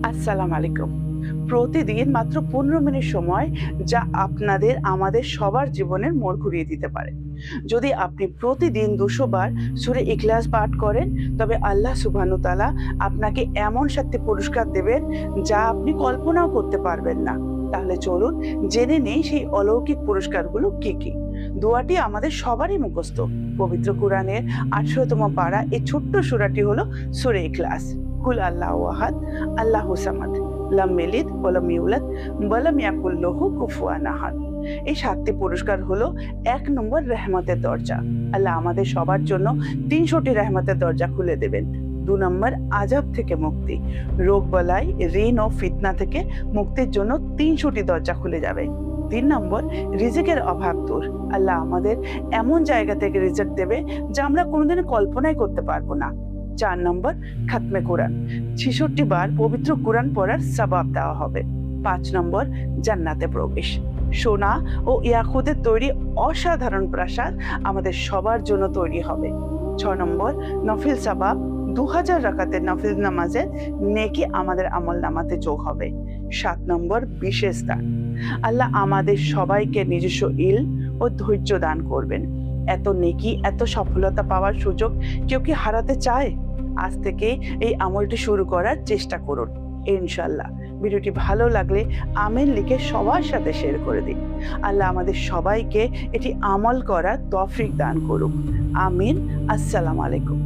আসসালামু আলাইকুম। প্রতিদিন মাত্র ১৫ মিনিট সময় যা আপনাদের আমাদের সবার জীবনের মোড় ঘুরিয়ে দিতে পারে। যদি আপনি প্রতিদিন ২০০ বার সূরা ইখলাস পাঠ করেন, তবে আল্লাহ সুবহানাহু তাআলা আপনাকে এমন ৭টি পুরস্কার দেবেন যা আপনি কল্পনাও করতে পারবেন না। তাহলে চলুন জেনে নেই সেই অলৌকিক পুরস্কারগুলো কি, কি। দোয়াটি আমাদের সবারই মুখস্থ। পবিত্র কুরআনের ১৮তম পারা এই ছোট্ট সূরাটি হলো সূরা ইখলাস। কুল আল্লাহু আহাদ, আল্লাহু সামাদ, লাম ইয়ালিদ ওয়া লাম ইউলাদ ওয়া লাম ইয়াকুল লাহু কুফুয়ান আহাদ। এই ৭টি পুরস্কার হলো ১ নম্বর রহমতের দরজা। আল্লাহ আমাদের সবার জন্য ৩০০টি রহমতের দরজা খুলে দেবেন। ২ নম্বর আযাব থেকে মুক্তি, রোগ বালাই, ঋণ ও ফিতনা থেকে মুক্তির জন্য ৩০০টি দরজা খুলে যাবে। ৩ নম্বর রিজিকের অভাব দূর, আল্লাহ আমাদের এমন জায়গা থেকে রিজিক দেবে যা আমরা কোনোদিনও কল্পনাই করতে পারবো না। ৪ নম্বর খাতমে কোরআন, ৬৬ বার পবিত্র কোরআন পড়ার সওয়াব দেওয়া হবে। ৫ নম্বর জান্নাতে প্রবেশ, সোনা ও ইয়াকুতের তৈরি অসাধারণ প্রাসাদ আমাদের সবার জন্য তৈরি হবে। ৬ নম্বর নফিল সওয়াব, ২০০০ রাকাতের নফিল নামাজের নেকি আমাদের আমলনামাতে যোগ হবে। ৭ নম্বর বিশেষ দান, আল্লাহ আমাদের সবাইকে নিজস্ব ইলম ও ধৈর্য দান করবেন। এত নেকি, এত সফলতা পাওয়ার সুযোগ কেউ কি হারাতে চায়? আজ থেকে এই আমলটি শুরু করার চেষ্টা করুন, ইনশাআল্লাহ। ভিডিওটি ভালো লাগলে আমিন লিখে সবার সাথে শেয়ার করে দিন। আল্লাহ আমাদের সবাইকে এটি আমল করার তৌফিক দান করুক। আমিন। আসসালামু আলাইকুম।